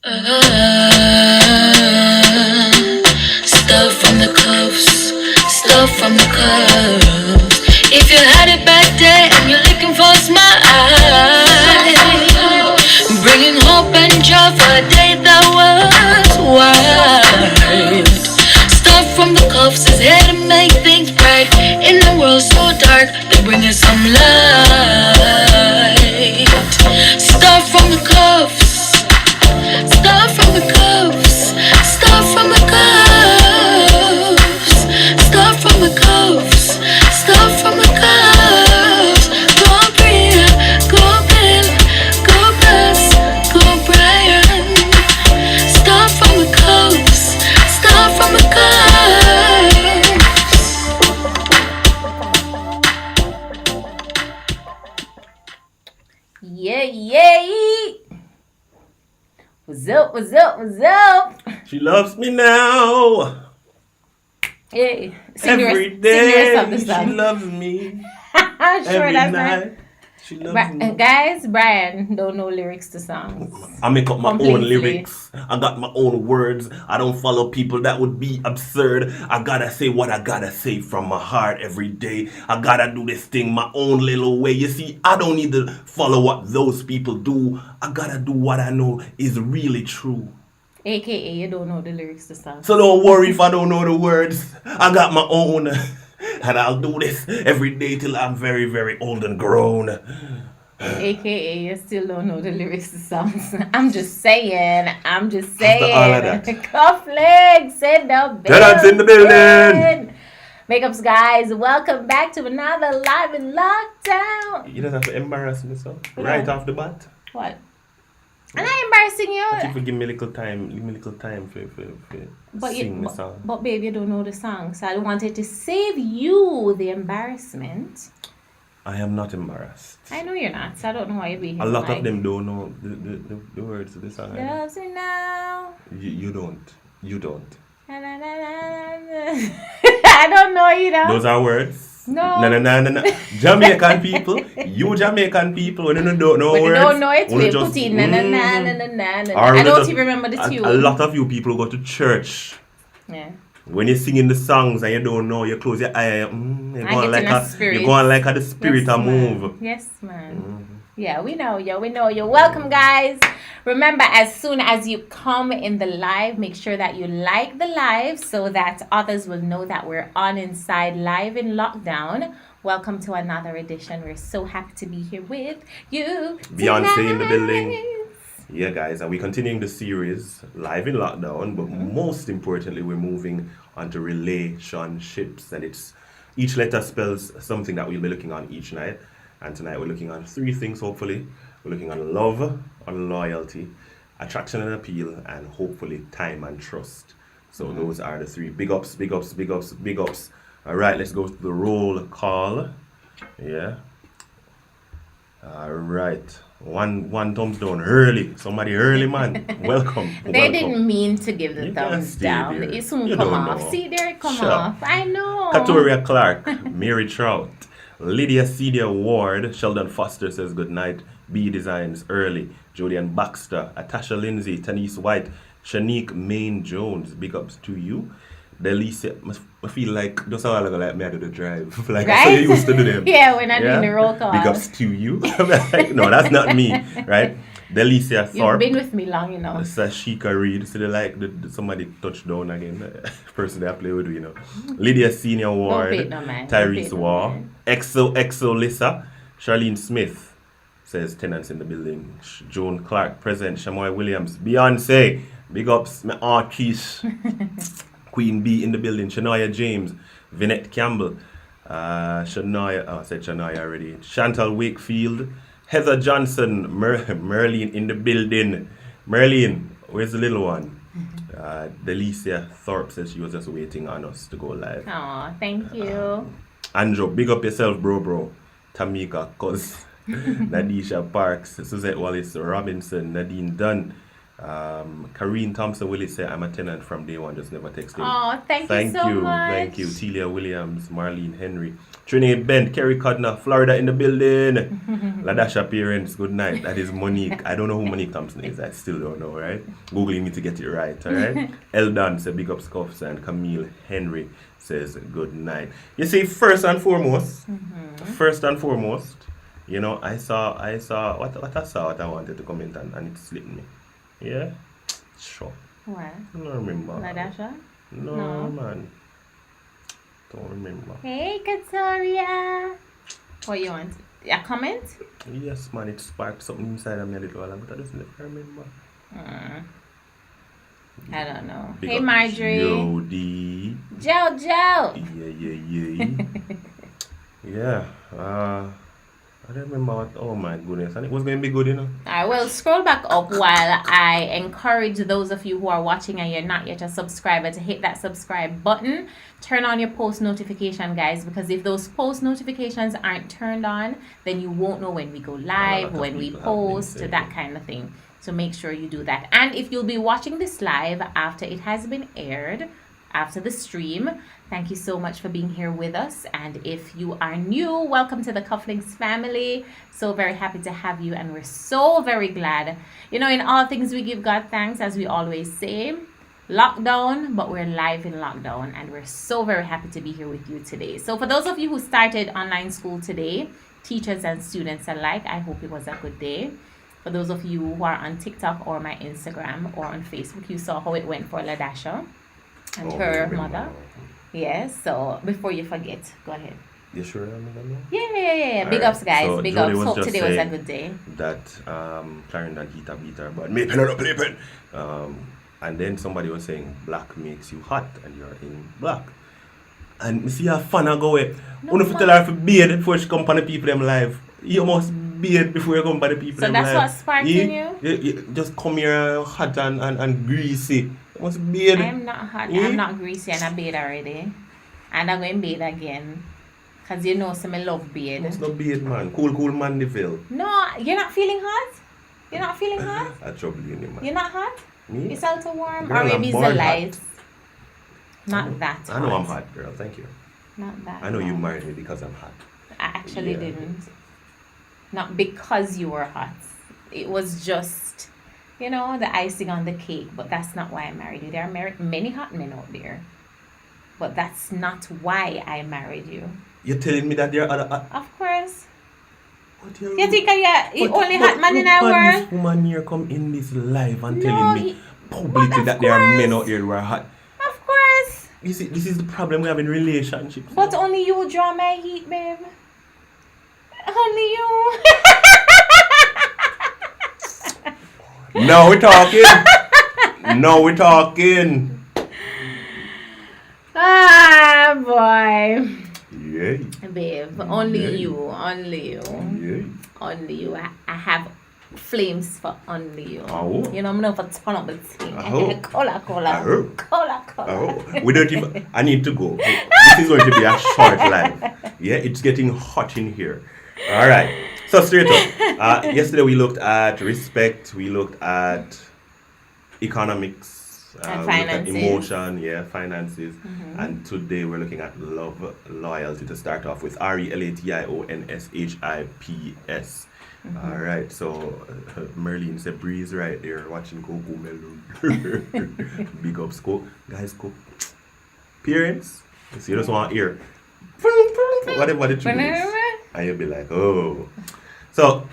Stuff from the cuffs, stuff from the cuffs. If you had a bad day and you're looking for a smile, bringing hope and joy for a day that was wild. Stuff from the cuffs is here to make things bright. In a world so dark, they bring us some light. Stuff from the cuffs. Stuff from the cuffs, stuff from the cuffs, stuff from the cuffs, stuff from the cuffs. Go Bria, go Bill, go Buzz, go Brian. Stuff from the cuffs, stuff from the cuffs. Yeah. What's up? She loves me now. Hey, Every day she loves me. Sure, Every that's night right. she loves me. Guys, Brian don't know lyrics to songs. I make up my Completely. own lyrics. I got my own words. I don't follow people. That would be absurd. I gotta say what I gotta say from my heart every day. I gotta do this thing my own little way. You see, I don't need to follow what those people do. I gotta do what I know is really true. AKA, you don't know the lyrics to songs. So don't worry if I don't know the words. I got my own. And I'll do this every day till I'm very, very old and grown. AKA, you still don't know the lyrics to songs. I'm just saying. After all of that. Cufflinks in the building. Tenants in the building. Makeups, guys. Welcome back to another Live in Lockdown. You don't have to embarrass me, so Yeah. right off the bat. What? I'm not embarrassing you. If you give me a little time, for sing the song. But babe, you don't know the song, so I wanted to save you the embarrassment. I am not embarrassed. I know you're not, so I don't know why you're being A lot of them don't know the words of the song. Loves me now. You don't. Na, na, na, na, na. I don't know, you know. Those are words. No. No. Jamaican people, you Jamaican people, when you don't know When words. you don't know it, you we just, put in na na na na na na. Or I don't just- even remember the tune. A lot of you people go to church. Yeah. When you're singing the songs and you don't know, you close your eye. You're I going get like in a spirit. you're going like the spirit Yes, a man. move. Yes, man. Yeah, we know you. Welcome, guys. Remember, as soon as you come in the live, make sure that you like the live so that others will know that we're on inside Live in Lockdown. Welcome to another edition. We're so happy to be here with you. Beyonce in the building. tonight. Yeah, guys, and we're continuing the series Live in Lockdown, but most importantly, we're moving on to relationships, and each letter spells something that we'll be looking on each night. And tonight we're looking on 3 things, hopefully. We're looking on love, on loyalty, attraction and appeal, and hopefully time and trust. So those are the 3. Big ups. All right, let's go to the roll call. Yeah. All right. One thumbs down early. Somebody early, man. Welcome. They didn't mean to give the You can thumbs stay down. there. It soon You come don't off. know. See, there it come Shut up. off. I know. Katoria Clark, Mary Trout, Lydia Cedia Ward, Sheldon Foster says good night, B Designs Early, Julian Baxter, Atasha Lindsay, Tanise White, Shanique Main Jones, big ups to you. Delicia, I feel like just a while ago, like me I do the drive. Like I Right? used to do them. Yeah, when I do the roll call. Big ups to you. No, that's not me, right? Delicia You've Thorpe. been with me long enough. Sashika Reed, so they like somebody touched down again. Person that I play with, you know. Lydia Senior Ward, pay it no mind. Don't pay Tyrese it no War, mind. Exo Lissa, Charlene Smith says tenants in the building. Joan Clark present, Shamoy Williams, Beyonce, big ups, my Aunt Keish, Queen B in the building, Shania James, Vinette Campbell, Shania already, Chantal Wakefield, Heather Johnson, Merlin in the building. Merlin, where's the little one? Delicia Thorpe says she was just waiting on us to go live. Oh, thank you. Andrew, big up yourself, bro. Tamika, Cuz, Nadisha Parks, Suzette Wallace Robinson, Nadine Dunn, Kareen Thompson Willis said, I'm a tenant from day one, just never texting. Oh, thank you so much. Thank you. Telia Williams, Marlene Henry, Trinity Bent, Kerry Codner, Florida in the building. Ladasha parents, good night. That is Monique. I don't know who Monique Thompson is. I still don't know, right? Googling me to get it right, all right? Eldon said, big up Scuffs, and Camille Henry says, good night. You see, first and foremost, you know, I saw what I wanted to comment on, and it slipped me. Yeah? Sure. What? I don't remember. Ladasha? No, man. Don't remember. Hey, Katoria. What you want? A comment? Yes, man. It sparked something inside of me a little while, but I just never remember. I don't know. Big Hey, up Marjorie. Jody. Joe. Yeah. I don't remember what. Oh my goodness. And it was going to be good, you know. I will scroll back up while I encourage those of you who are watching and you're not yet a subscriber to hit that subscribe button. Turn on your post notification, guys, because if those post notifications aren't turned on, then you won't know when we go live, when we post, that kind of thing. So make sure you do that. And if you'll be watching this live after it has been aired, after the stream, thank you so much for being here with us. And if you are new, welcome to the Cufflinks family. So very happy to have you, and we're so very glad. You know, in all things we give God thanks, as we always say. Lockdown, but we're live in lockdown, and we're so very happy to be here with you today. So for those of you who started online school today, teachers and students alike, I hope it was a good day. For those of you who are on TikTok or my Instagram or on Facebook, you saw how it went for Ladasha and her mother. Yes, so before you forget, go ahead. You sure I'm gonna? Yeah. Big ups, guys. So big ups. Hope today was a good day. That Clarendon heater beater, but me pen or play pen. And then somebody was saying black makes you hot, and you're in black. And me see a fan go away. When you tell her to bathe before she come on the people them live, you must bathe before you come on the people them live. So that's what sparked in you? You just come here hot and greasy. You must bathe. I'm not hot. I'm not greasy, and I bathe already. And I'm going to bathe again. Because you know, so I love bathe. You must not bathe, man. Cool Mandeville. No, you're not feeling hot? You're not feeling hot? I trouble you, man. You're not hot? Me? It's a little warm? Girl, or maybe it's the lights? Not that hot. I know I'm hot, girl. Thank you. Not that I know hot. you married me because I'm hot. I actually didn't. Not because you were hot. It was just, you know, the icing on the cake. But that's not why I married you. There are many hot men out there. But that's not why I married you. You're telling me that there are other... Of course. What you think you're only hot man in our world? This woman here come in this live and telling me publicly that there are men out there who are hot. Of course. You see, this is the problem we have in relationships. But only you draw my heat, babe. Only you. Now we're talking. Ah, boy. Yeah. Babe, only you. Yeah. Only you. I have flames for only you. Oh. You know, I'm not for turn up the thing. Oh. Cola. Oh. We don't even... I need to go. This is going to be a short live. Yeah, it's getting hot in here. All right. So straight up. Yesterday we looked at respect. We looked at economics. And finances. Emotion, finances. Mm-hmm. And today we're looking at love, loyalty to start off with. RELATIONSHIPS. Mm-hmm. All right, so Merlin said breeze right there watching Coco Melon. Big up, Scope. Guys, Scope. Parents, so you just want to hear whatever the tune is. And you'll be like, oh. So,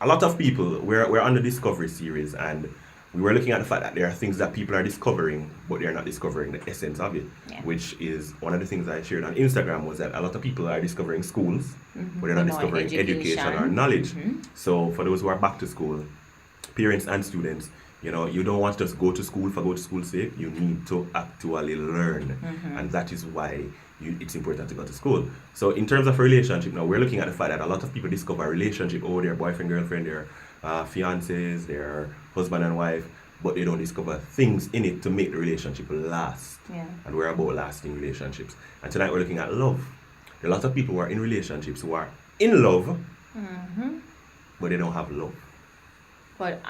a lot of people, we're on the Discovery series, and we were looking at the fact that there are things that people are discovering, but they're not discovering the essence of it. Yeah. Which is one of the things I shared on Instagram, was that a lot of people are discovering schools, but they're not discovering education or knowledge. Mm-hmm. So for those who are back to school, parents and students, you know, you don't want to just go to school for go to school's sake. You need to actually learn. Mm-hmm. And that is why it's important to go to school. So in terms of relationship, now we're looking at the fact that a lot of people discover a relationship, their boyfriend, girlfriend, their fiancés, their husband and wife, but they don't discover things in it to make the relationship last. Yeah. And we're about lasting relationships. And tonight we're looking at love. There are a lot of people who are in relationships who are in love, mm-hmm. but they don't have love. But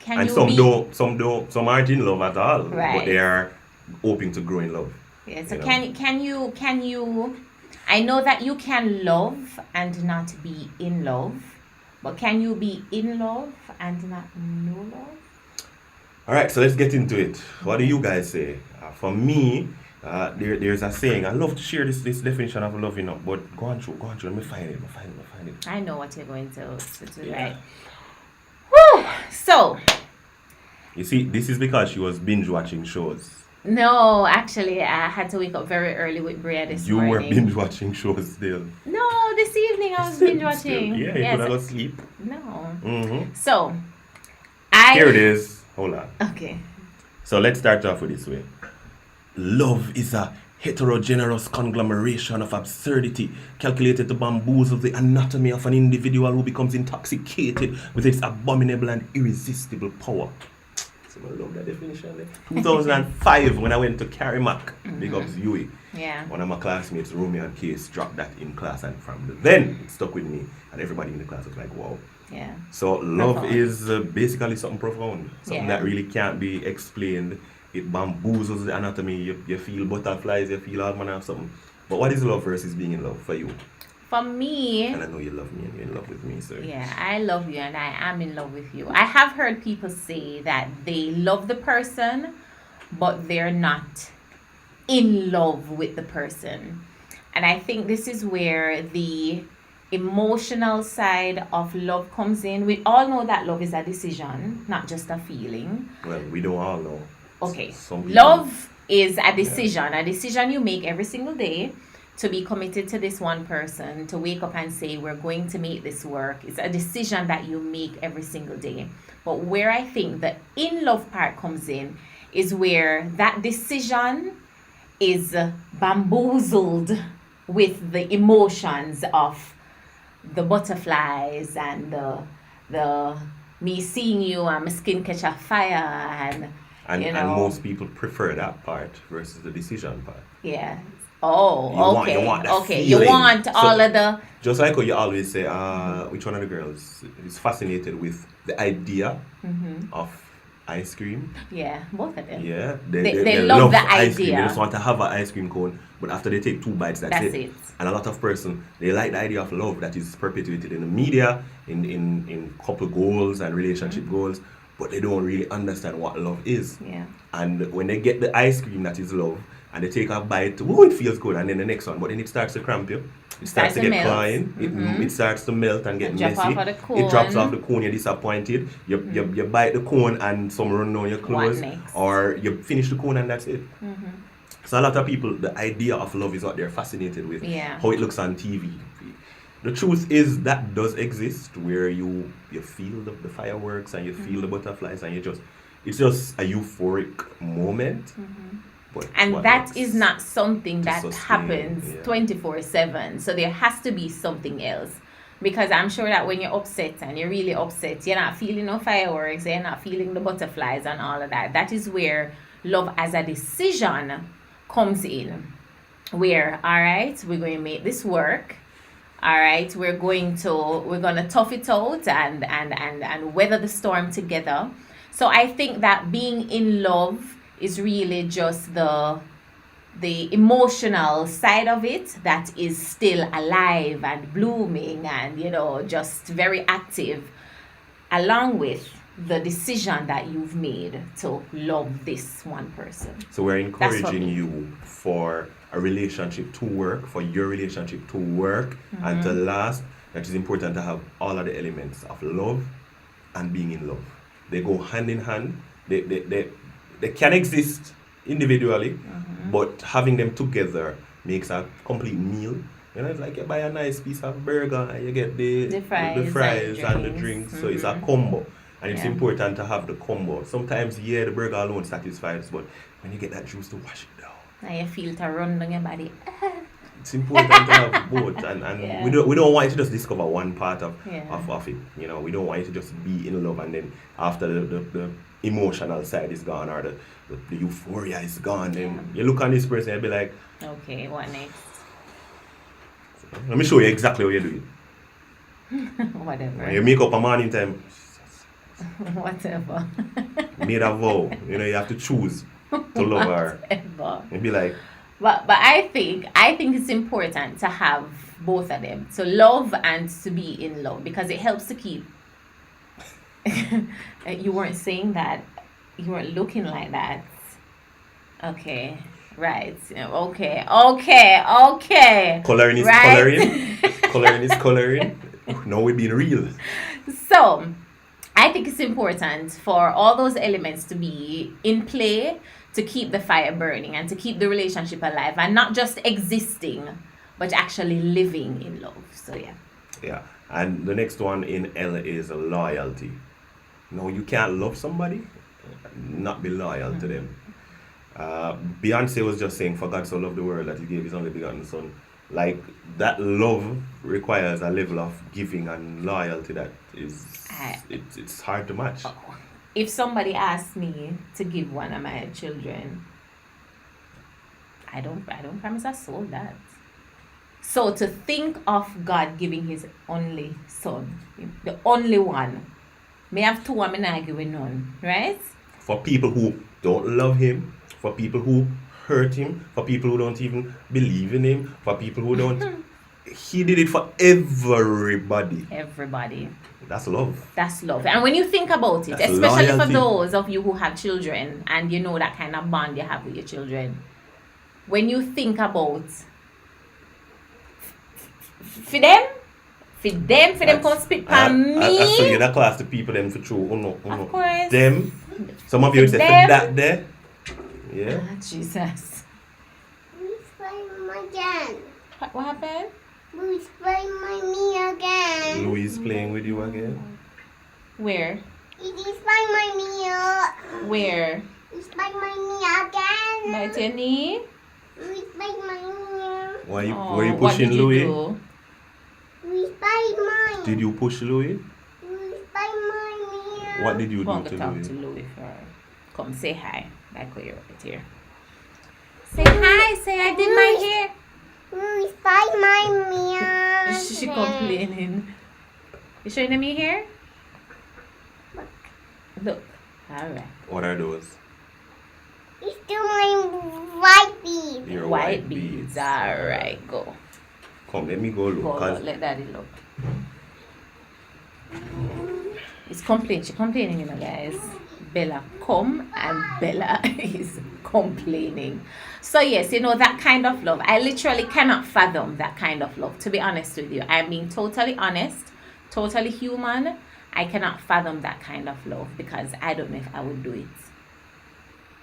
can And you some be don't, some aren't in love at all, but right? they are hoping to grow in love. Yeah. So You know? can you? I know that you can love and not be in love, but can you be in love and not know love? All right, so let's get into it. What do you guys say? For me, there's a saying. I love to share this definition of love, but go on through. Let me find it. I know what you're going to Yeah. write. Whew. So You see, this is because she was binge watching shows. no, actually, I had to wake up very early with Bria this You morning. were binge watching shows still. No, this evening I was binge Still, watching. yeah, you Yes. could have sleep. No. Mm-hmm. So Here it is. Hold on. Okay. So let's start off with this way. Love is a heterogeneous conglomeration of absurdity calculated to bamboozle the anatomy of an individual who becomes intoxicated with its abominable and irresistible power. So I love that definition. 2005, when I went to Carrimack, big ups Yui. Yeah. One of my classmates, Romeo and Case, dropped that in class, and from then it stuck with me, and everybody in the class was like, wow. Yeah. So love Profound. is basically something profound, something Yeah. that really can't be explained. It bamboozles the anatomy. You feel butterflies, you feel all manner of something. But what is love versus being in love for you? For me, And I know you love me and you're in love with me, so yeah, I love you and I am in love with you. I have heard people say that they love the person, but they're not in love with the person. And I think this is where the emotional side of love comes in. We all know that love is a decision, not just a feeling. well, we don't all know. Okay. Some people- Love is a decision you make every single day to be committed to this one person, to wake up and say, we're going to make this work. It's a decision that you make every single day. But where I think the in love part comes in is where that decision is bamboozled with the emotions of the butterflies and the me seeing you and my skin catch a fire and, you know. and most people prefer that part versus the decision part. Yeah. Oh, You want that okay. You feeling. want all So- of the Just like how you always say, which one of the girls is fascinated with the idea of ice cream? yeah, both of them. Yeah, They love the ice cream. They idea. just want to have an ice cream cone, but after they take 2 bites, that's it. And a lot of person, they like the idea of love that is perpetuated in the media, in couple goals and relationship goals, but they don't really understand what love is. Yeah. And when they get the ice cream that is love, and they take a bite, oh, it feels good, and then the next one, but then it starts to cramp you. It starts to get melt. crying. It starts to melt and get It drop messy. off of the It drops cone. off the cone. You're disappointed. You bite the cone and some run down your clothes, next? or you finish the cone and that's it. So a lot of people, the idea of love is what they're fascinated with. Yeah. How it looks on TV. The truth is that does exist, where you feel the fireworks and you feel the butterflies and it's just a euphoric moment. But And what that makes- is not something that sustain, happens yeah. 24/7. So there has to be something else. Because I'm sure that when you're upset and you're really upset, you're not feeling no fireworks, you're not feeling the butterflies and all of that. That is where love as a decision comes in. Where, all right, we're going to make this work. All right, we're gonna tough it out and weather the storm together. So I think that being in love is really just the emotional side of it that is still alive and blooming and just very active, along with the decision that you've made to love this one person. So we're That's for encouraging me. you for a relationship to work, for your relationship to work and to last. That is important to have all of the elements of love and being in love. They go hand in hand. They can exist individually, but having them together makes a complete meal. It's like you buy a nice piece of burger and you get the fries and the drinks. So it's a combo. And it's Yeah. important to have the combo. Sometimes, the burger alone satisfies, but when you get that juice to wash it down, And you feel to run down your body. it's important to have both. And Yeah. we don't want you to just discover one part of Yeah. it. We don't want you to just be in love and then after the emotional side is gone or the euphoria is gone, then you look on this person and be like, Okay, what next? let me show you exactly how you do it. Whatever. When you make up a morning time, Whatever. Made a vow. You know, you have to choose to love her. Whatever. And be like, But I think it's important to have both of them, to love and to be in love, because it helps to keep. You weren't saying that. You weren't looking like that. Okay. Right. Okay. coloring is Right. coloring. Coloring is coloring. Now we're being real. So, I think it's important for all those elements to be in play to keep the fire burning and to keep the relationship alive and not just existing, but actually living in love. So, yeah. Yeah. And the next one in L is loyalty. No, you can't love somebody, not be loyal to them. Beyonce was just saying, "For God so loved the world that He gave His only begotten Son." Like that love requires a level of giving and loyalty that is it's hard to match. If somebody asks me to give one of my children, I don't promise a soul that. So to think of God giving His only Son, the only one, may have two, I may not give with none, right? For people who don't love Him, for people who hurt Him, for people who don't even believe in Him, for people who don't, He did it for everybody. Everybody. That's love. That's love. And when you think about it, That's especially loyalty. for those of you who have children and you know that kind of bond you have with your children, when you think about for them come spit on me. I saw you in a class the people them for true. Of course. Them. Some of you would say for them. that there. Yeah. Ah, Jesus. Who's playing again? What happened? Who's playing me again? Louis playing with you again. Where? He's playing me. Where? He's playing me again. Bite your knee? Who's playing me? Why you Oh, were you what pushing did you Louis? do? Who's playing mine? Did you push Louis? Who's playing me? What did you Go do and to talk Louis? to Louis for. Come say hi. Like where you're right here. Say hi. Say I did my hair. Who's playing me? She complaining. You showing me here? Look. Alright. What are those? He's still my white bead. Your White beads. Alright, go. Come, let me go look. Go, 'cause look. Let daddy look. It's complaining. She's complaining, you know, guys. Bella come and Bella is complaining. So yes, you know, that kind of love, I literally cannot fathom that kind of love, to be honest with you. I'm being totally honest, totally human. I cannot fathom that kind of love because I don't know if I would do it.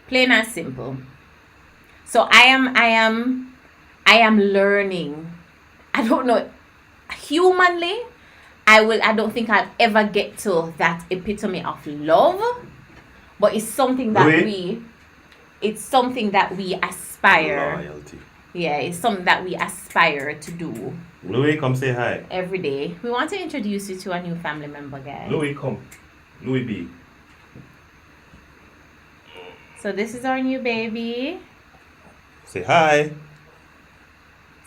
Plain and simple. So I am learning. I don't know, humanly, I don't think I'll ever get to that epitome of love, but it's something that it's something that we aspire. Loyalty. Yeah, it's something that we aspire to do Louis, come say hi. every day. We want to introduce you to a new family member, guys. Louis, come. Louis B. So this is our new baby. Say hi.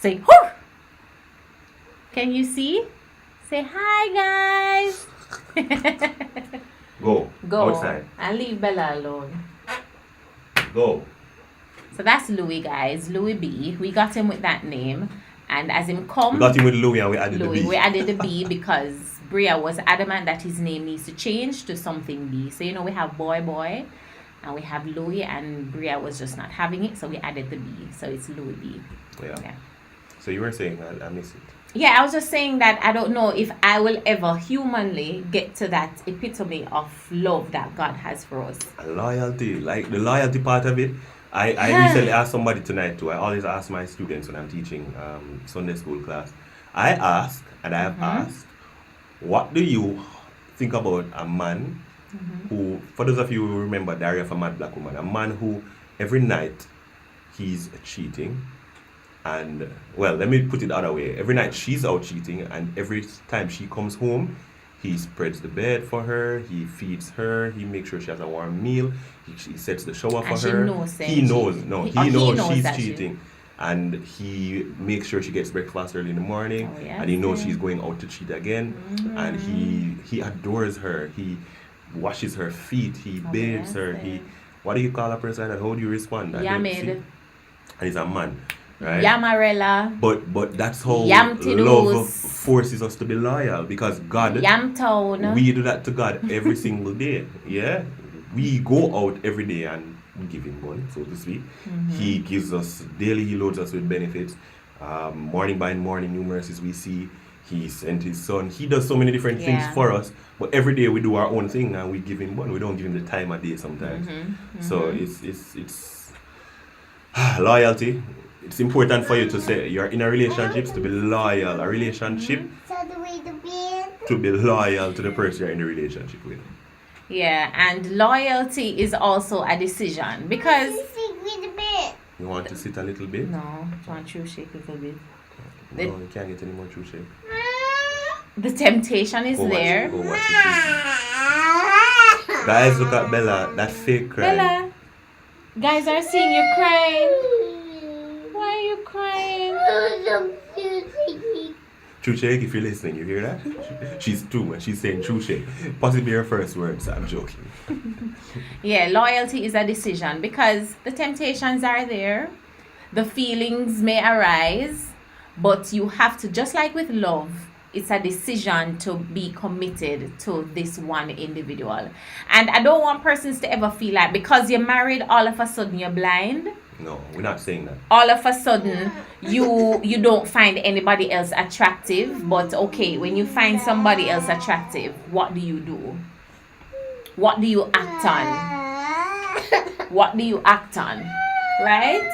Say, whoo! Can you see? Say hi, guys. Go. Go. Outside. And leave Bella alone. Go. So that's Louis, guys. Louis B. We got him with that name. And as him come, We got him with Louis and we added Louis, the B. we added the B because Bria was adamant that his name needs to change to something B. So, you know, we have Boy, and we have Louis, and Bria was just not having it. So we added the B. So it's Louis B. Yeah. So you were saying, I missed it. Yeah, I was just saying that I don't know if I will ever humanly get to that epitome of love that God has for us. And loyalty, like the loyalty part of it. I recently asked somebody tonight too. I always ask my students when I'm teaching Sunday school class. I ask, and I have asked, what do you think about a man who, for those of you who remember Diary of a Mad Black Woman, a man who every night he's cheating. And, well, let me put it the other way. Every night she's out cheating, and every time she comes home, he spreads the bed for her, he feeds her, he makes sure she has a warm meal, he sets the shower for And she her. knows that He knows, she- no, he- he oh, he knows knows she's that she- cheating. And he makes sure she gets breakfast early in the morning, Oh, yes, and he knows yes. she's going out to cheat again, and he adores her. He washes her feet, he bathes her, yes, he, what do you call a person like that? How do you respond? I don't see. Yamid. And he's a man, right? Yamarella. But that's how Yamtidus. love forces us to be loyal, because God, Yamtown. we do that to God every single day. Yeah, we go out every day and we give him money, so to speak. He gives us daily, he loads us with benefits. Morning by morning, new mercies we see. He sent his son. He does so many different things Yeah. for us. But every day we do our own thing and we give him money. We don't give him the time of day sometimes. So it's loyalty. It's important for you to say you're in a relationship to be loyal. A relationship So the way the bed. to be loyal to the person you're in a relationship with. Yeah, and loyalty is also a decision because Sit with the bed. You want to sit a little bit? no, want you shake a little bit. No, you can't get any more true shape. The temptation is Go watch there. it. Go watch it. Please. Guys, look at Bella. That fake cry. Bella, guys are seeing you crying. Why are you crying? True shake, if you're listening, you hear that? She's two and she's saying true shake. Possibly her first words. I'm joking. Yeah, loyalty is a decision because the temptations are there. The feelings may arise, but you have to, just like with love, it's a decision to be committed to this one individual. And I don't want persons to ever feel like because you're married, all of a sudden you're blind. No, we're not saying that. All of a sudden you don't find anybody else attractive. But okay, when you find somebody else attractive, what do you do? What do you act on? What do you act on? Right?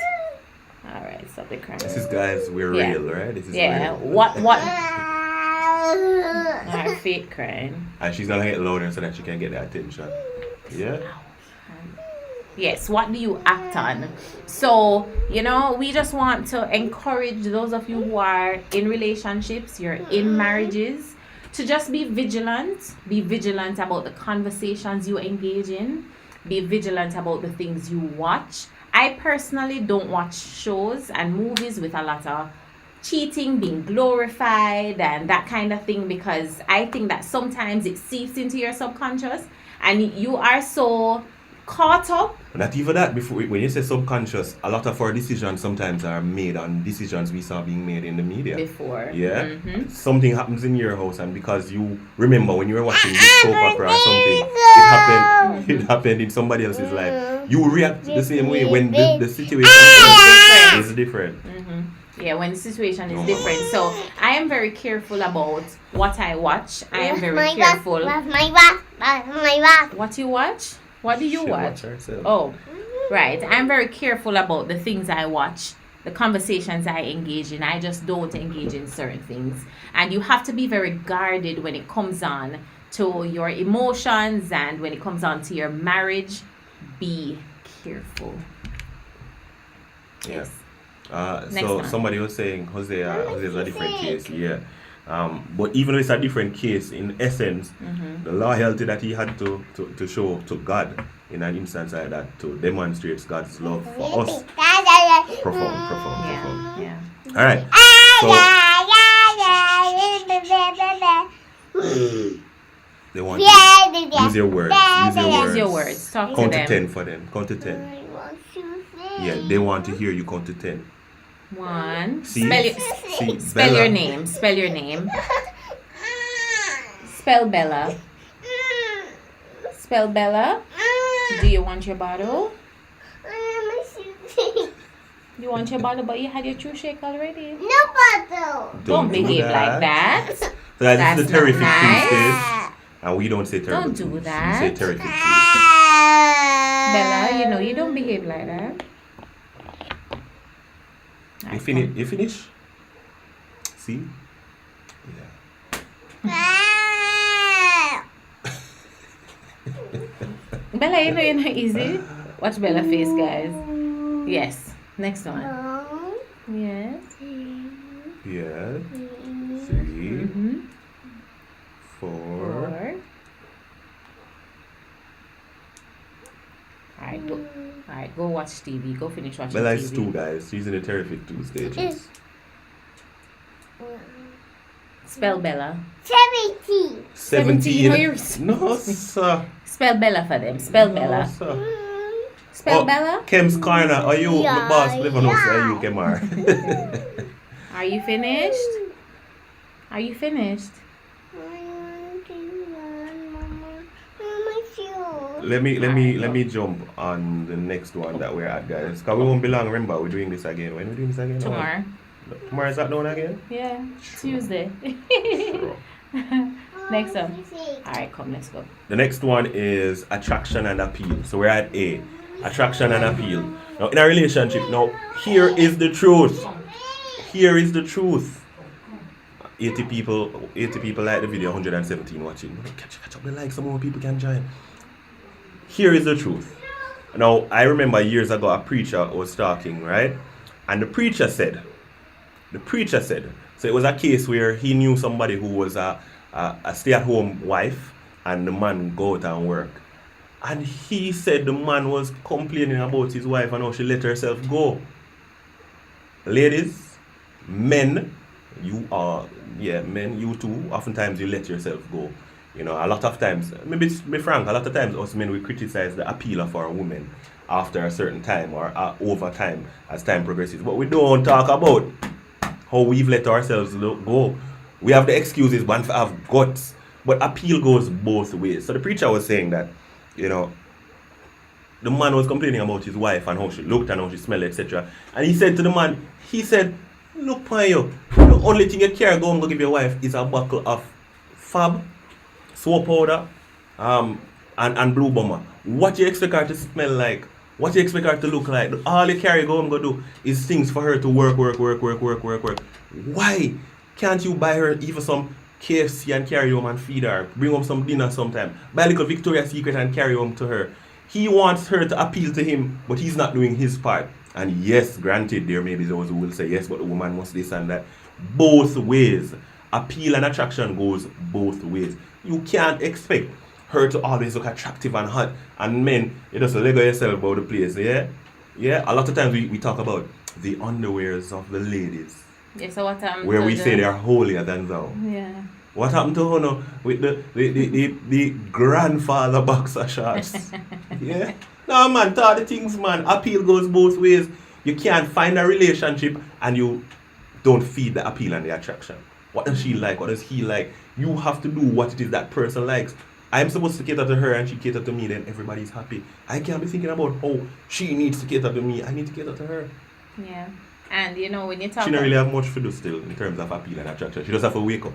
All right, stop the crying. This is, guys, we're Yeah. real, right? This is Yeah. real. What? I fake crying. And she's gonna get louder so that she can get the attention. Yeah? Yes, what do you act on? So, we just want to encourage those of you who are in relationships, you're in marriages, to just be vigilant. Be vigilant about the conversations you engage in. Be vigilant about the things you watch. I personally don't watch shows and movies with a lot of cheating being glorified and that kind of thing, because I think that sometimes it seeps into your subconscious and you are so caught up. Not even that. Before, when you say subconscious, a lot of our decisions sometimes are made on decisions we saw being made in the media. Before. Yeah? Something happens in your house, and because you remember when you were watching this soap opera or something, it happened in somebody else's life. You react the same way when the situation is different. Yeah, when the situation is different. So I am very careful about what I watch. I am very careful. What you watch? What do you She watch? herself. Oh, right. I'm very careful about the things I watch, the conversations I engage in. I just don't engage in certain things. And you have to be very guarded when it comes on to your emotions and when it comes on to your marriage. Be careful. Yeah. Next So one. somebody was saying Jose's a different case, yeah. But even though it's a different case, in essence, the loyalty that he had to show to God in an instance like that to demonstrate God's love for us. Profound. Yeah. All right. So they want to use your words. Use your words. Talk Count to to them. 10 for them. Count to 10. Yeah, they want to hear you count to 10. 1. See? Spell Bella. your name. Spell your name. Spell Bella. Spell Bella. Do you want your bottle? You want your bottle, but you had your true shake already. No bottle. Don't do behave like that. So guys, this is the That's terrific not two nice. stage. And we don't say terrible Don't do twos. that. We say terrific twos. Bella, you don't behave like that. You finish? See? Yeah. Bella, you're not easy. Watch Bella face, guys. Yes. Next one. Yes. Yeah. 3, 4. 4. Alright, go watch TV. Go finish watching Bella TV. is 2, guys. She's in the terrific 2 stages. Spell Bella. 70. 17. How you- No, sir. Spell Bella for them. Spell No, Bella. sir. Spell Bella. Kim's Corner. Are you the Yeah, boss? Live on us. Are yeah. you, Kemar? Are you finished? Are you finished? Let me jump on the next one that we're at, guys. Because we won't be long. Remember, we're doing this again. When are we doing this again? Tomorrow. Tomorrow is that done again? Yeah. Tuesday. Sure. Next one. Alright, come, let's go. The next one is attraction and appeal. So we're at A. Attraction and appeal. Now, in a relationship, now, here is the truth. Here is the truth. 80 people like the video, 117 watching. Catch up the like, some more people can join. Here is the truth. Now, I remember years ago a preacher was talking, right? And the preacher said, so it was a case where he knew somebody who was a stay-at-home wife and the man go out and work. And he said the man was complaining about his wife and how she let herself go. Ladies, men, men, you too, oftentimes you let yourself go. You know, a lot of times, maybe to be frank, a lot of times us men, we criticize the appeal of our women after a certain time or over time as time progresses. But we don't talk about how we've let ourselves go. We have the excuses, one for have guts, but appeal goes both ways. So the preacher was saying that, you know, the man was complaining about his wife and how she looked and how she smelled, etc. And he said to the man, look upon you, the only thing you care go and go give your wife is a buckle of Fab, soap powder, and Blue Bomber. What you expect her to smell like? What you expect her to look like? All you carry go and go do is things for her to work. Why can't you buy her even some KFC and carry home and feed her? Bring home some dinner sometime. Buy a little Victoria's Secret and carry home to her. He wants her to appeal to him, but he's not doing his part. And yes, granted, there may be those who will say yes, but the woman must this and that. Both ways. Appeal and attraction goes both ways. You can't expect her to always look attractive and hot. And men, you just lego yourself about the place, yeah? Yeah, a lot of times we talk about the underwears of the ladies. Yeah, so what where we say they are holier than thou. Yeah. What happened to her now with the grandfather boxer shorts? Yeah? No, man, talk the things, man. Appeal goes both ways. You can't find a relationship and you don't feed the appeal and the attraction. What does she like? What does he like? You have to do what it is that person likes. I'm supposed to cater to her and she cater to me, then everybody's happy. I can't be thinking about how she needs to cater to me. I need to cater to her. Yeah. And you know, when you talk she don't really have much to do still in terms of appeal and attraction. She just have to wake up.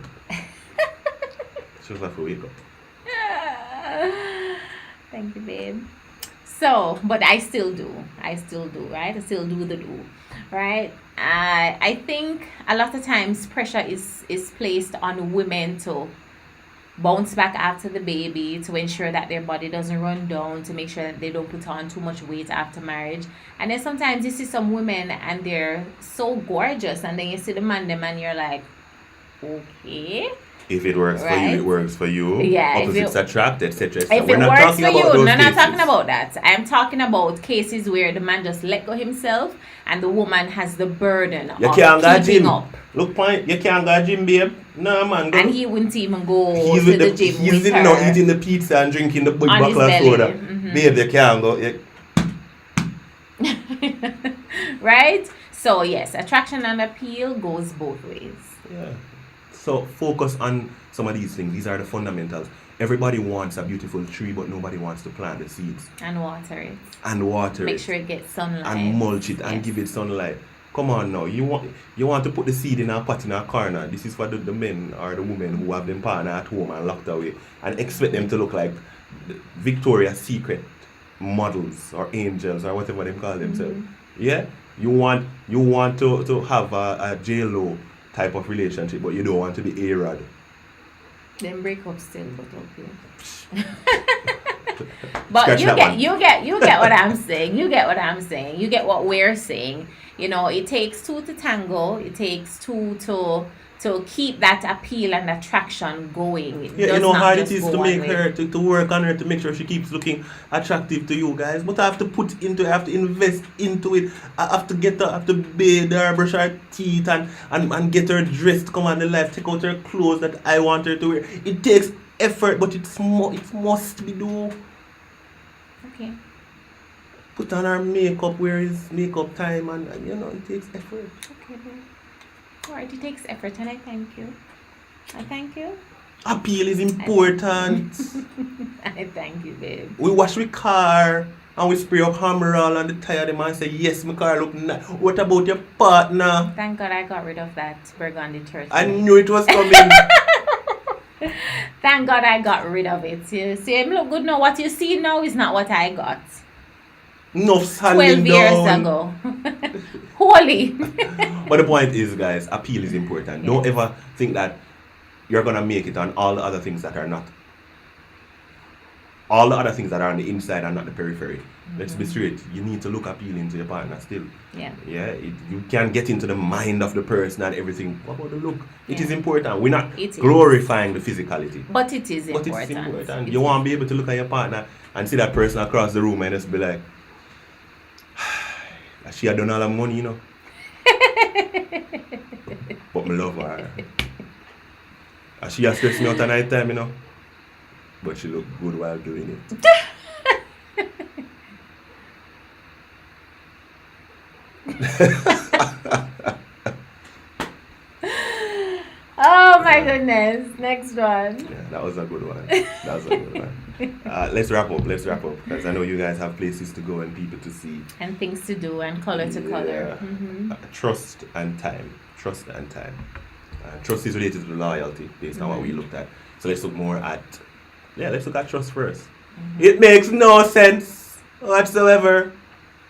She just have to wake up. Thank you, babe. So, but I still do, right? I still do the do, right? I think a lot of times pressure is placed on women to bounce back after the baby, to ensure that their body doesn't run down, to make sure that they don't put on too much weight after marriage. And then sometimes you see some women and they're so gorgeous, and then you see the man them and you're like, okay. If it works for you, it works for you. Yeah. Opposites attract, etc. If it works for you, no, not talking about that. I'm talking about cases where the man just let go himself and the woman has the burden of keeping up. Look, point, you can't go gym, babe. No, man. And he wouldn't even go to the gym He's with her. eating the pizza and drinking the big On bottle of soda. Mm-hmm. Babe, you can't go. Right? So, yes, attraction and appeal goes both ways. Yeah. So focus on some of these things. These are the fundamentals. Everybody wants a beautiful tree, but nobody wants to plant the seeds. And water it. Make sure it gets sunlight. And mulch it and give it sunlight. Come on now. You want to put the seed in a pot in a corner. This is for the men or the women who have them partner at home and locked away. And expect them to look like Victoria's Secret models or angels or whatever they call themselves. Mm-hmm. Yeah? You want to have a J-Lo type of relationship, but you don't want to be A-Rod. Then break up still, but okay. But you get what I'm saying. You get what I'm saying. You get what we're saying. You know, it takes two to tango. It takes two to to keep that appeal and attraction going. It Yeah, does you know not how hard it just is go to one make way. her, to work on her, to make sure she keeps looking attractive to you guys. But I have to put into it, I have to invest into it. I have to get her, I have to bathe her, brush her teeth, and get her dressed, come on the life, take out her clothes that I want her to wear. It takes effort, but it must be done. Okay. Put on her makeup, where is makeup time, and you know, it takes effort. Okay, babe. Alright, it takes effort and I thank you. I thank you. Appeal is important. I thank you, babe. We wash we car and we spray up hammer all on the tire them and say, yes, my car look nice. What about your partner? Thank God I got rid of that burgundy turtle. I knew it was coming. Thank God I got rid of it. You see, him look good now. What you see now is not what I got Enough 12 sanding years down. ago. Holy. But the point is, guys, appeal is important. Don't ever think that you're gonna make it on all the other things that are not. All the other things that are on the inside and not the periphery. Let's be straight. You need to look appealing to your partner still. Yeah. Yeah, you can get into the mind of the person and everything. What about the look? It Yeah. is important. We're not It is. glorifying the physicality. But it is But important. it's important. It You is. want to be able to look at your partner and see that person across the room and just be like, she had done all her money, you know. But me love her. And she has stressed me out at night time, you know. But she look good while doing it. Oh my goodness. Next one. Yeah, that was a good one. That was a good one. Let's wrap up. Because I know you guys have places to go and people to see. And things to do and color to color. Yeah. Mm-hmm. Trust and time. Trust and time. Trust is related to loyalty based on what we looked at. So let's look more at, let's look at trust first. It makes no sense whatsoever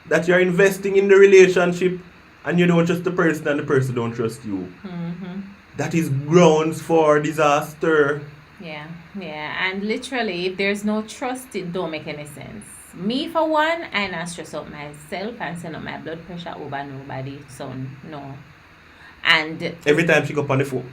that you're investing in the relationship and you don't trust the person and the person don't trust you. Mm-hmm. That is grounds for disaster. Yeah, and literally, if there's no trust, it don't make any sense. Me, for one, I not stress out myself and send up my blood pressure over nobody, so no. And Every time she go up on the phone,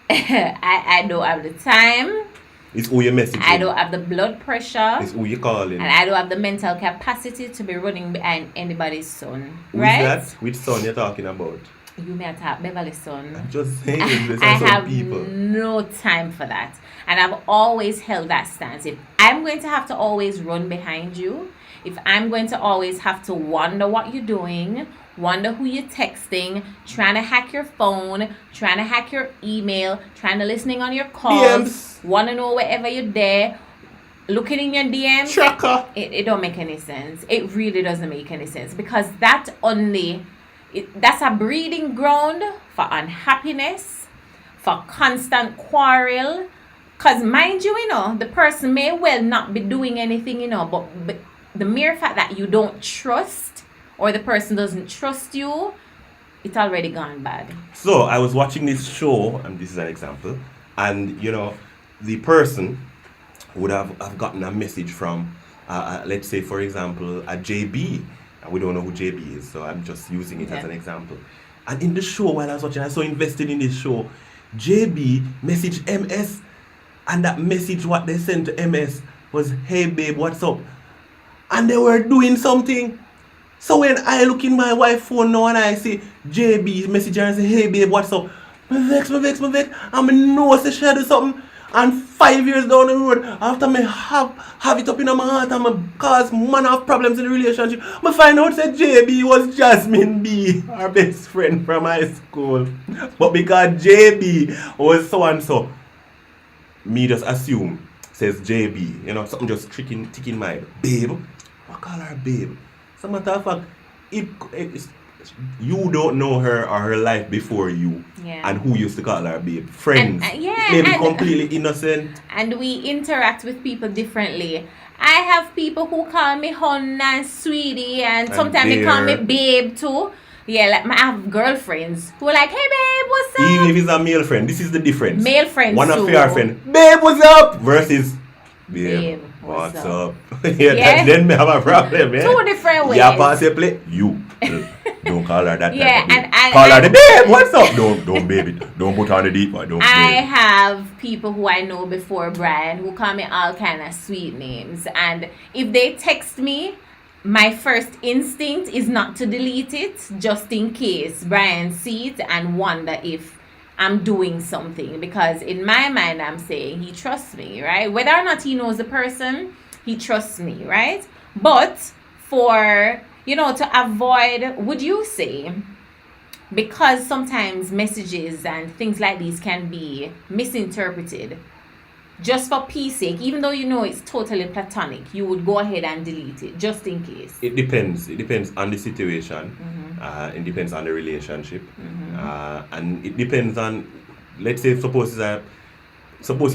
I don't have the time, it's who you messaging. I don't have the blood pressure, It's who you calling. and I don't have the mental capacity to be running behind anybody's son, Who's right? that? Which son you're talking about? You may attack Beverly's son. I'm just saying, there's I some have people. no time for that. And I've always held that stance. If I'm going to have to always run behind you, if I'm going to always have to wonder what you're doing, wonder who you're texting, trying to hack your phone, trying to hack your email, trying to listening on your calls, DMs. want to know wherever you're there, looking in your DMs, Tracker. it don't make any sense. It really doesn't make any sense because that's a breeding ground for unhappiness, for constant quarrel. Because mind you, the person may well not be doing anything, but the mere fact that you don't trust or the person doesn't trust you, it's already gone bad. So I was watching this show, and this is an example, and the person would have gotten a message from, let's say, for example, a JB. And we don't know who JB is, so I'm just using it as an example. And in the show, while I was watching, I was so invested in this show. JB messaged MS, and that message, what they sent to MS was, "Hey babe, what's up?" And they were doing something. So when I look in my wife's phone now and I see JB message her and say, "Hey babe, what's up?" Me vex. And me know say she do something. And 5 years down the road, after me have it up in my heart and me cause man of problems in the relationship, me find out that JB was Jasmine B, our best friend from high school. But because JB was so and so, me just assume, says JB, something just ticking my babe. What call her babe? As a matter of fact, you don't know her or her life before you, and who used to call her babe. Friends, maybe completely innocent. And we interact with people differently. I have people who call me hon and sweetie, and sometimes they call me babe too. Yeah, like I have girlfriends who are like, "Hey babe, what's up?" Even if it's a male friend, this is the difference. Male friends One too. of your friend, "Babe, what's up?" versus, "Babe, what's up?" Yeah, Yeah. then me have a problem. Yeah? Two different ways. Yeah, pass your play. You. Don't call her that. Yeah, type of babe. and Call her the babe. What's up? Don't baby. Don't put her on the deep one. Don't. I Babe. have people who I know before Brian who call me all kind of sweet names, and if they text me, my first instinct is not to delete it, just in case Brian sees it and wonder if I'm doing something, because in my mind I'm saying he trusts me, right? Whether or not he knows the person, he trusts me, right? But for, to avoid, would you say, because sometimes messages and things like these can be misinterpreted, just for peace sake, even though it's totally platonic, you would go ahead and delete it just in case? It depends. It depends on the situation. Mm-hmm. It depends on the relationship. And it depends on, let's say, suppose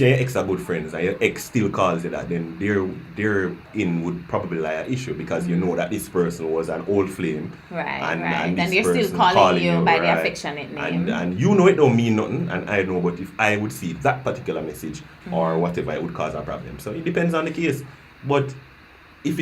your ex are good friends and your ex still calls you that, then their in would probably lie an issue, because you know that this person was an old flame. Right, and right. this And they're still person calling you by the right? affectionate name. And it don't mean nothing, and I know, but if I would see that particular message or whatever, it would cause a problem. So it depends on the case. But if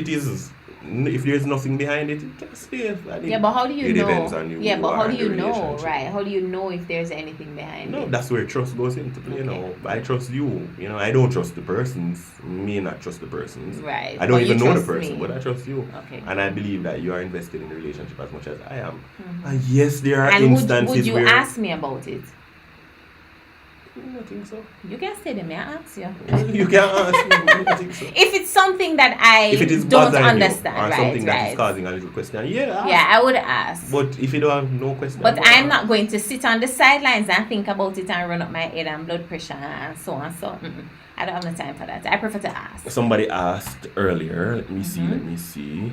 there's nothing behind it, it can stay. Yeah, but how do you it know? Depends on you. Yeah, but how do you know, relationship. right? How do you know if there's anything behind No, it? that's where trust goes into play. Okay. I trust you. I don't trust the persons. May not trust the persons. Right. I don't But you even know the trust person, me. but I trust you. Okay. And I believe that you are invested in the relationship as much as I am. And yes, there are And instances would you where ask me about it? I think so. You can say to me, I ask you. You can ask me. I think so. If it's something that I If it is don't bothering understand, you, or right, something that right. is causing a little question, ask. Yeah, I would ask. But if you don't have no question, But don't I'm ask. not going to sit on the sidelines and think about it and run up my head and blood pressure and so on. So I don't have the time for that. I prefer to ask. Somebody asked earlier. Let me see.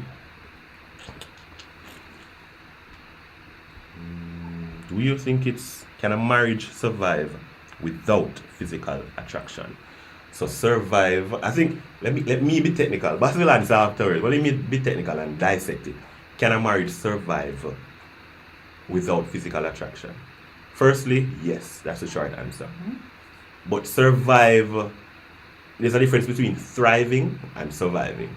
Do you think can a marriage survive without physical attraction? So survive. I think let me be technical. But we'll answer afterwards. But let me be technical and dissect it. Can a marriage survive without physical attraction? Firstly, yes. That's the short answer. But survive. There's a difference between thriving and surviving.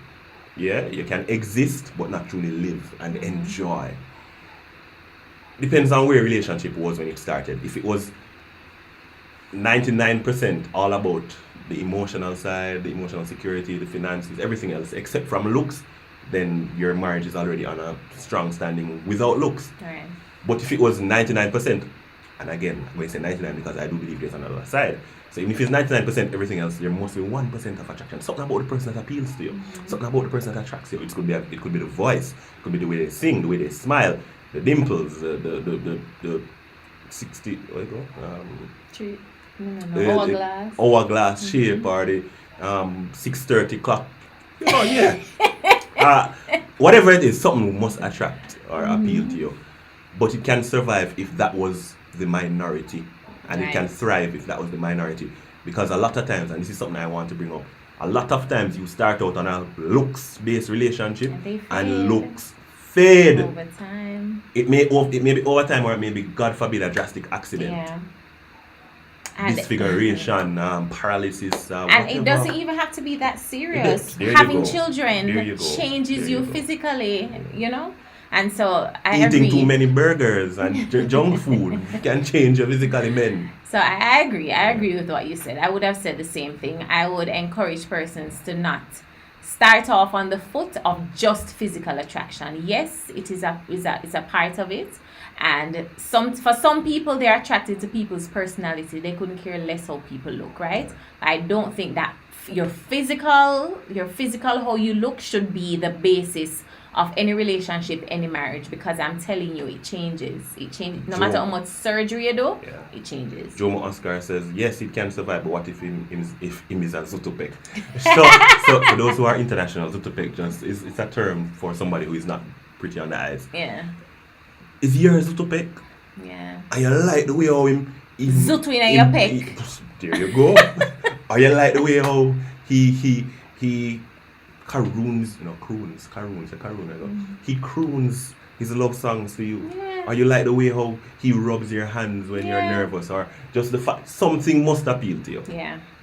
Yeah, you can exist but not truly live and enjoy. Depends on where relationship was when it started. If it was 99% all about the emotional side, the emotional security, the finances, everything else except from looks, then your marriage is already on a strong standing without looks. Right. But if it was 99%, and again, I'm going to say 99 because I do believe there's another side. So even if it's 99% everything else, there must be 1% of attraction. Something about the person that appeals to you. Something about the person that attracts you. It could be the voice, it could be the way they sing, the way they smile, the dimples, the 60 what do you go? Hourglass. Hourglass shape, or the 6:30 clock. Whatever it is, something must attract or appeal to you. But it can survive if that was the minority, and it can Right. thrive if that was the minority. Because a lot of times, and this is something I want to bring up, a lot of times you start out on a looks-based relationship, And they and fade. looks fade. Over time. It may be over time, or it may be, God forbid, a drastic accident. Yeah. And Disfiguration, paralysis, and whatever. it doesn't even have to be that serious. There you Having go. children There you go. changes There you you go. physically, And so I Eating agree. too many burgers and junk food can change your physically men. So I agree. I agree with what you said. I would have said the same thing. I would encourage persons to not start off on the foot of just physical attraction. Yes, it is a part of it. And for some people, they're attracted to people's personality. They couldn't care less how people look, right? I don't think that your physical how you look should be the basis of any relationship, any marriage, because I'm telling you, it changes. It changes. No matter how much surgery you do, it changes. Jomo Oscar says, yes, it can survive, but what if him is a Zutopek? So for those who are international, Zutopek it's a term for somebody who is not pretty on the eyes. Yeah. Is he a Zutopek? Yeah. And you like the way how him Zutu in your peck. There you go. Or you like the way how he caroons, croons, I know. He croons his love songs to you. Yeah. Or you like the way how he rubs your hands when you're nervous, or just the fact something must appeal to you.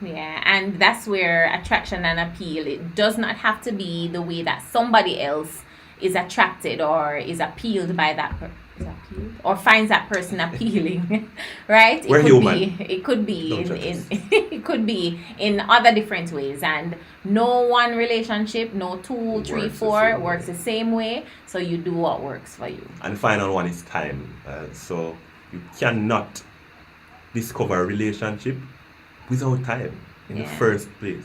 Yeah, and that's where attraction and appeal, it does not have to be the way that somebody else is attracted or is appealed by that is appealed or finds that person appealing, right? We're human. It could be Don't in, judge in us. it could be in other different ways, and no one relationship, no two, three, Works the four same works way. the same way. So you do what works for you. And the final one is time. So you cannot discover a relationship without time in the Yeah. first place.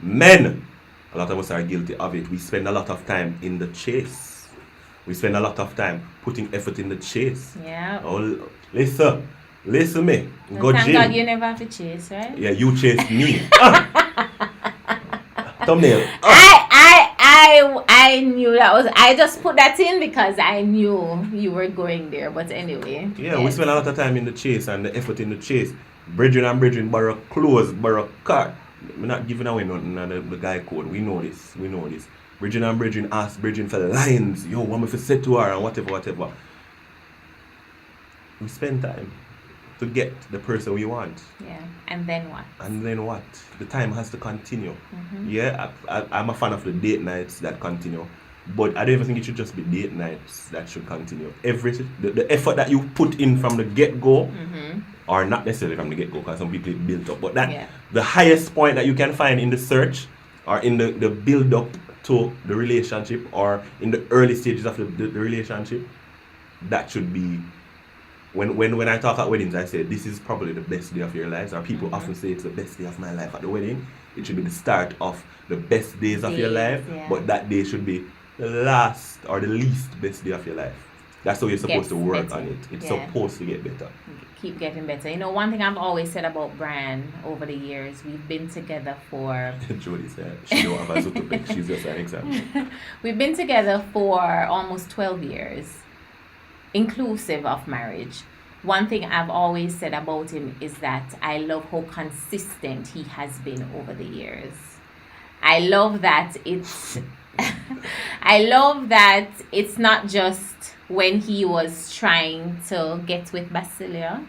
Men, a lot of us are guilty of it. We spend a lot of time in the chase. We spend a lot of time putting effort in the chase. Yeah. Oh, listen me. And Go thank gym. God you never have to chase, right? Yeah, you chase me. Thumbnail. I knew that was. I just put that in because I knew you were going there. But anyway. Yeah, we yes. spend a lot of time in the chase and the effort in the chase. Bridging borrow clothes, borrow car. We're not giving away nothing on the guy code. We know this. Bridging ask Bridging for lines. Yo, what me for say to her and whatever. We spend time to get the person we want. Yeah. And then what? And then what? The time has to continue. Yeah, I'm a fan of the date nights that continue. But I don't even think it should just be date nights that should continue. The effort that you put in from the get-go, or not necessarily from the get-go, because some people it built up, but the highest point that you can find in the search, or in the build-up to the relationship, or in the early stages of the relationship, that should be. When I talk at weddings, I say this is probably the best day of your lives, or people often say it's the best day of my life at the wedding. It should be the start of the best days of your life, but that day should be the last or the least best day of your life. That's how you're supposed to work on it. It's supposed to get better. Keep getting better. You know, one thing I've always said about Bran over the years, we've been together for... Jody said she don't have a Zootopia. She's just an example. We've been together for almost 12 years, inclusive of marriage. One thing I've always said about him is that I love how consistent he has been over the years. I love that it's not just when he was trying to get with Basilia,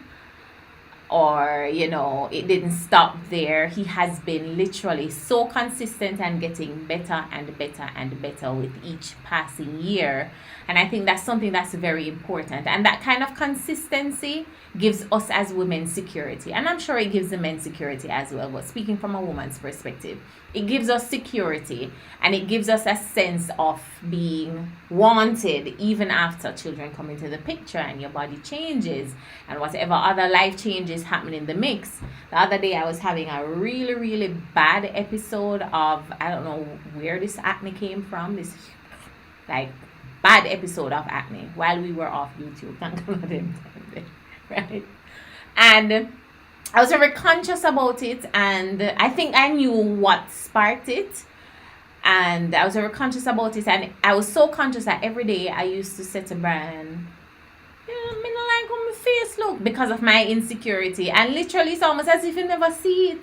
or it didn't stop there. He has been literally so consistent and getting better and better and better with each passing year. And I think that's something that's very important, and that kind of consistency gives us as women security, and I'm sure it gives the men security as well. But speaking from a woman's perspective, it gives us security, and it gives us a sense of being wanted even after children come into the picture and your body changes and whatever other life changes happen in the mix. The other day I was having a really, really bad episode of, I don't know where this acne came from, this bad episode of acne while we were off YouTube. Thank God, right? And I was very conscious about it, and I think I knew what sparked it. And I was very conscious about it, and I was so conscious that every day I used to say to Brian, me not like how my face look, because of my insecurity. And literally it's almost as if you never see it.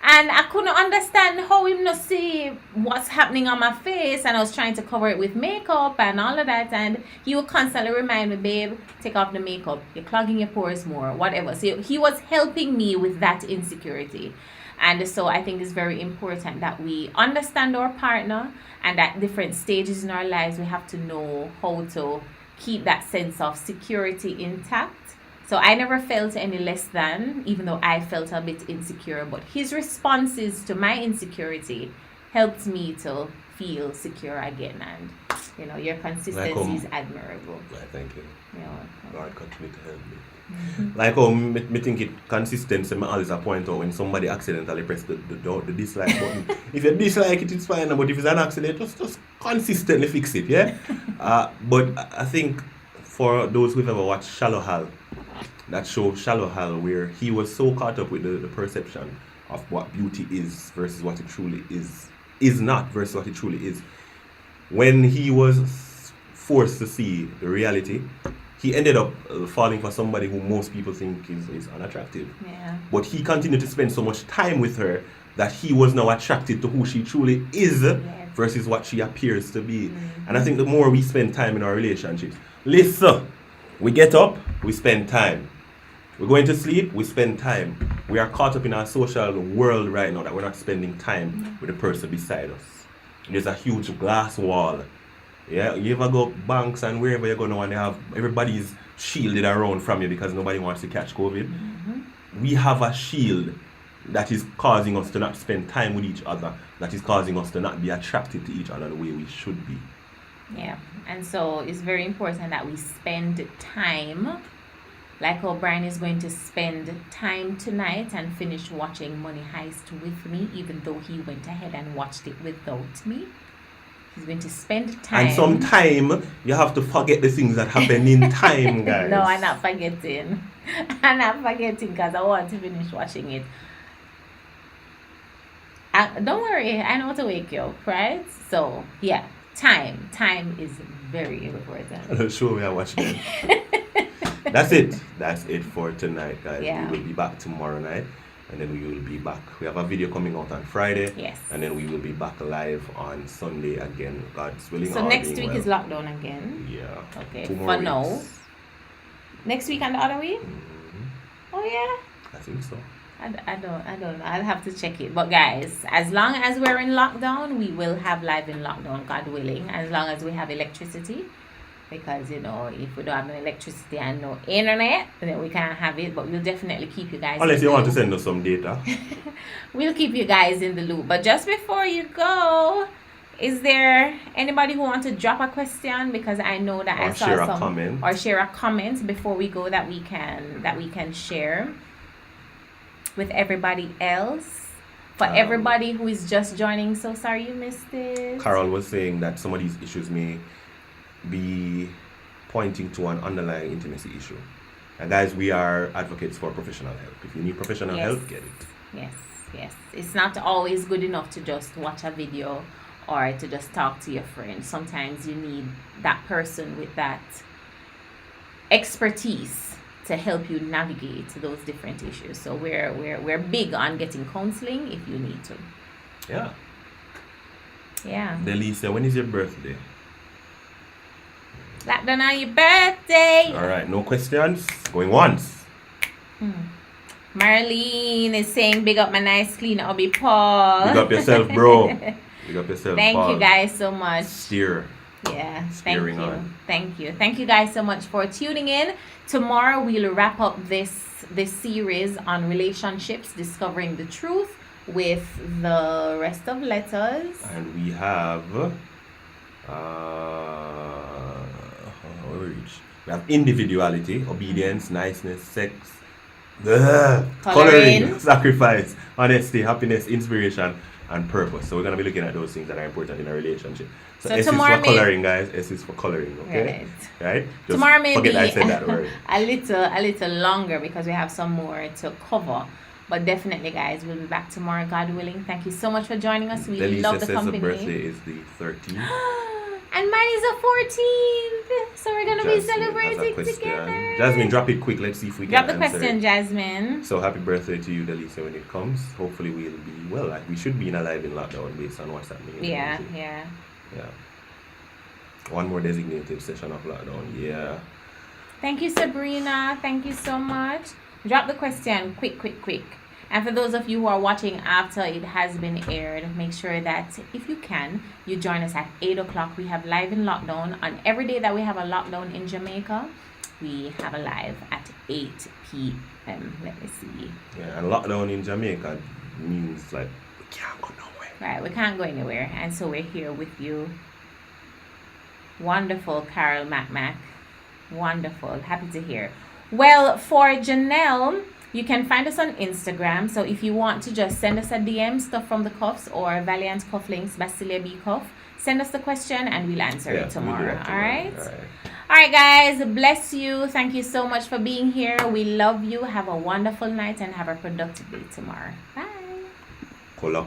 And I couldn't understand how him not see what's happening on my face, and I was trying to cover it with makeup and all of that, and he would constantly remind me, babe, take off the makeup, you're clogging your pores more, whatever. So he was helping me with that insecurity. And so I think it's very important that we understand our partner, and at different stages in our lives we have to know how to keep that sense of security intact. So I never felt any less than, even though I felt a bit insecure. But his responses to my insecurity helped me to feel secure again. And, your consistency is admirable. Thank you. Yeah. God continue to help me. Like me think it consistency, I always point out when somebody accidentally press the dislike button. If you dislike it, it's fine. But if it's an accident, just consistently fix it, yeah? But I think for those who've ever watched Shallow Hal, that show Shallow Hal, where he was so caught up with the perception of what beauty is versus what it truly is not versus what it truly is. When he was forced to see the reality, he ended up falling for somebody who most people think is unattractive. Yeah. But he continued to spend so much time with her that he was now attracted to who she truly is versus what she appears to be. And I think the more we spend time in our relationships, listen, we get up, we spend time. We're going to sleep, we spend time. We are caught up in our social world right now that we're not spending time with the person beside us. There's a huge glass wall Yeah, you ever go banks and wherever you're going to and they have everybody's shielded around from you because nobody wants to catch COVID. We have a shield that is causing us to not spend time with each other, that is causing us to not be attracted to each other the way we should be. Yeah, and so it's very important that we spend time. Like O'Brien is going to spend time tonight and finish watching Money Heist with me, even though he went ahead and watched it without me. He's going to spend time. And sometime you have to forget the things that happen in time, guys. No, I'm not forgetting. I'm not forgetting because I want to finish watching it. Don't worry, I know how to wake you up, right? So, yeah, time. Time is very important. I'm not sure we are watching. That's it. That's it for tonight, guys. Yeah. We will be back tomorrow night. And then we will be back. We have a video coming out on Friday. Yes. And then we will be back live on Sunday again. God's willing. So all next being week well. is lockdown again. Yeah. Okay, 2 more for weeks. now. Next week and the other week? Oh yeah. I think so. I don't know. I'll have to check it. But guys, as long as we're in lockdown, we will have live in lockdown, God willing. As long as we have electricity. Because, you know, if we don't have no electricity and no internet, then we can't have it. But we'll definitely keep you guys Unless in you the want to loop. send us some data. We'll keep you guys in the loop. But just before you go, is there anybody who wants to drop a question? Because I know that I Or saw share a some comment. or share a comment before we go that we can share with everybody else. For everybody who is just joining, so sorry you missed it. Carol was saying that some of these issues may be pointing to an underlying intimacy issue. And guys, we are advocates for professional help. If you need professional Yes. help, get it. Yes. It's not always good enough to just watch a video or to just talk to your friend. Sometimes you need that person with that expertise to help you navigate those different issues. So we're big on getting counseling if you need to. Yeah. Yeah. Delisa, when is your birthday? Lockdown on your birthday. Alright, no questions. Going once. Marlene is saying big up my nice clean Obi Paul. Big up yourself, bro. Big up yourself, Thank Paul. you guys so much. Steer. Yeah, thank Steering you. on. Thank you guys so much for tuning in. Tomorrow we'll wrap up this series on relationships, discovering the truth, with the rest of letters. And we have we have individuality, obedience, niceness, sex, coloring, sacrifice, honesty, happiness, inspiration, and purpose. So we're going to be looking at those things that are important in a relationship. So S is for coloring, guys. S is for coloring, okay? Right? Just tomorrow may forget be I said that word. a little longer because we have some more to cover. But definitely, guys, we'll be back tomorrow, God willing. Thank you so much for joining us. We Delisa love the says company. the birthday is the 13th. And mine is the 14th. So we're going to be celebrating together. Jasmine, drop it quick. Let's see if we Drop can the answer question, it. Jasmine. So happy birthday to you, Delisa, when it comes. Hopefully we'll be, well, like we should be in a live in lockdown based on what's happening. Yeah. One more designated session of lockdown. Yeah. Thank you, Sabrina. Thank you so much. Drop the question quick. And for those of you who are watching after it has been aired, make sure that if you can, you join us at 8 o'clock. We have live in lockdown. On every day that we have a lockdown in Jamaica, we have a live at 8 p.m. Let me see. Yeah, and lockdown in Jamaica means like we can't go nowhere. Right, we can't go anywhere. And so we're here with you. Wonderful, Carol Mac. Wonderful. Happy to hear. Well, for Janelle, you can find us on Instagram. So if you want to just send us a DM, Stuff from the Cuffs, or Valiant Cufflinks, Basilia B Cuff, send us the question and we'll answer it tomorrow. All right? All right, guys. Bless you. Thank you so much for being here. We love you. Have a wonderful night and have a productive day tomorrow. Bye. Kola.